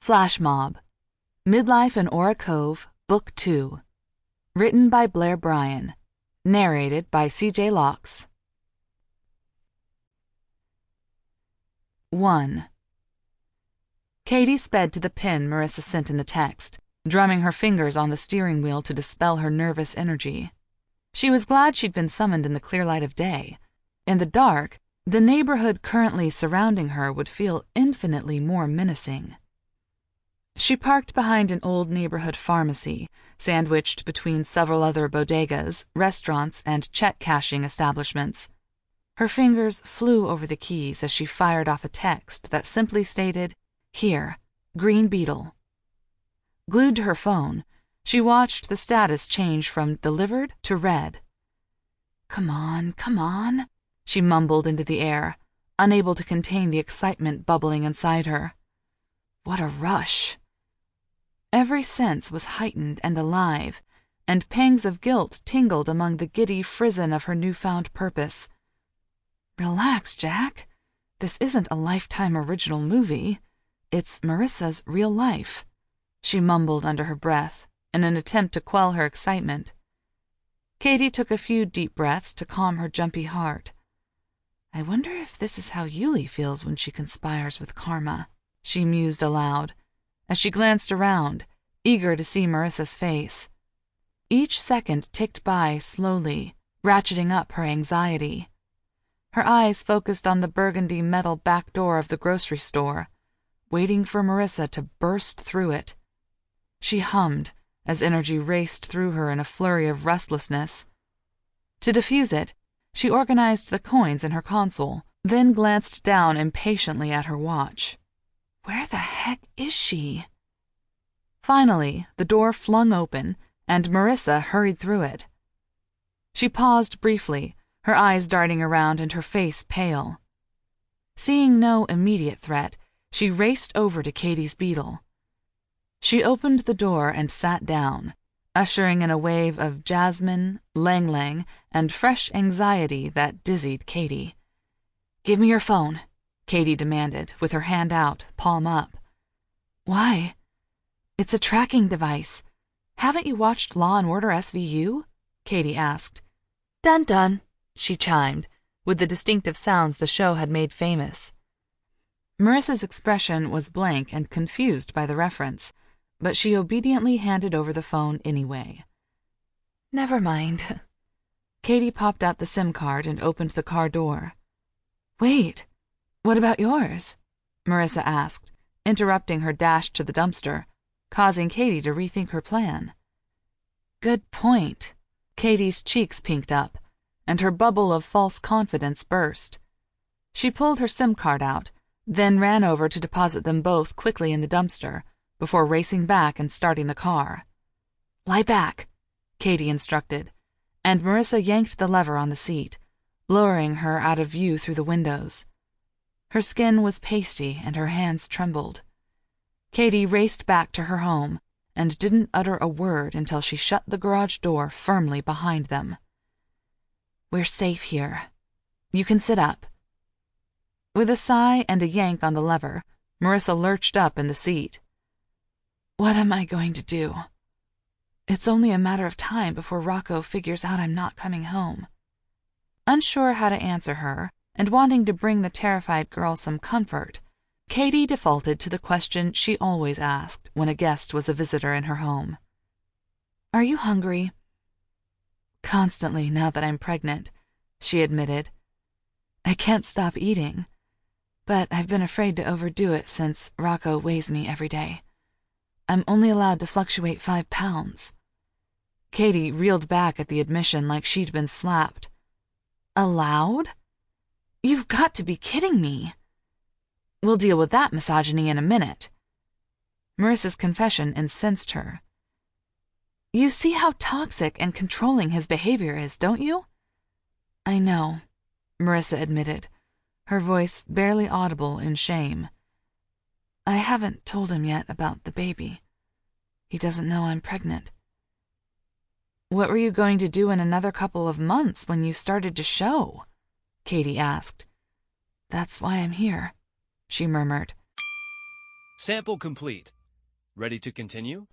Flash Mob. Midlife in Aura Cove, Book 2. Written by Blair Bryan. Narrated by C.J. Locks. 1. Katie sped to the pin Marissa sent in the text, drumming her fingers on the steering wheel to dispel her nervous energy. She was glad she'd been summoned in the clear light of day. In the dark, the neighborhood currently surrounding her would feel infinitely more menacing. She parked behind an old neighborhood pharmacy, sandwiched between several other bodegas, restaurants, and check-cashing establishments. Her fingers flew over the keys as she fired off a text that simply stated, "Here, Green Beetle." Glued to her phone, she watched the status change from delivered to read. Come on, she mumbled into the air, unable to contain the excitement bubbling inside her. What a rush! Every sense was heightened and alive, and pangs of guilt tingled among the giddy frisson of her newfound purpose. Relax, Jack. This isn't a Lifetime original movie. It's Marissa's real life, she mumbled under her breath, in an attempt to quell her excitement. Katie took a few deep breaths to calm her jumpy heart. I wonder if this is how Yuli feels when she conspires with karma, she mused aloud, as she glanced around, eager to see Marissa's face. Each second ticked by slowly, ratcheting up her anxiety. Her eyes focused on the burgundy metal back door of the grocery store, waiting for Marissa to burst through it. She hummed as energy raced through her in a flurry of restlessness. To diffuse it, she organized the coins in her console, then glanced down impatiently at her watch. Where the heck is she? Finally, the door flung open, and Marissa hurried through it. She paused briefly, her eyes darting around and her face pale. Seeing no immediate threat, she raced over to Katie's Beetle. She opened the door and sat down, ushering in a wave of jasmine, lang-lang, and fresh anxiety that dizzied Katie. Give me your phone, Katie demanded, with her hand out, palm up. Why? It's a tracking device. Haven't you watched Law & Order SVU? Katie asked. Dun-dun, she chimed, with the distinctive sounds the show had made famous. Marissa's expression was blank and confused by the reference, but she obediently handed over the phone anyway. Never mind. Katie popped out the SIM card and opened the car door. Wait, what about yours? Marissa asked, interrupting her dash to the dumpster, causing Katie to rethink her plan. Good point. Katie's cheeks pinked up, and her bubble of false confidence burst. She pulled her SIM card out, then ran over to deposit them both quickly in the dumpster, before racing back and starting the car. Lie back, Katie instructed, and Marissa yanked the lever on the seat, lowering her out of view through the windows. Her skin was pasty and her hands trembled. Katie raced back to her home and didn't utter a word until she shut the garage door firmly behind them. We're safe here. You can sit up. With a sigh and a yank on the lever, Marissa lurched up in the seat. What am I going to do? It's only a matter of time before Rocco figures out I'm not coming home. Unsure how to answer her, and wanting to bring the terrified girl some comfort, Katie defaulted to the question she always asked when a guest was a visitor in her home. Are you hungry? Constantly now that I'm pregnant, she admitted. I can't stop eating, but I've been afraid to overdo it since Rocco weighs me every day. I'm only allowed to fluctuate 5 pounds. Katie reeled back at the admission like she'd been slapped. Allowed? You've got to be kidding me. We'll deal with that misogyny in a minute. Marissa's confession incensed her. You see how toxic and controlling his behavior is, don't you? I know, Marissa admitted, her voice barely audible in shame. I haven't told him yet about the baby. He doesn't know I'm pregnant. What were you going to do in another couple of months when you started to show? Katie asked. That's why I'm here, she murmured. Sample complete. Ready to continue?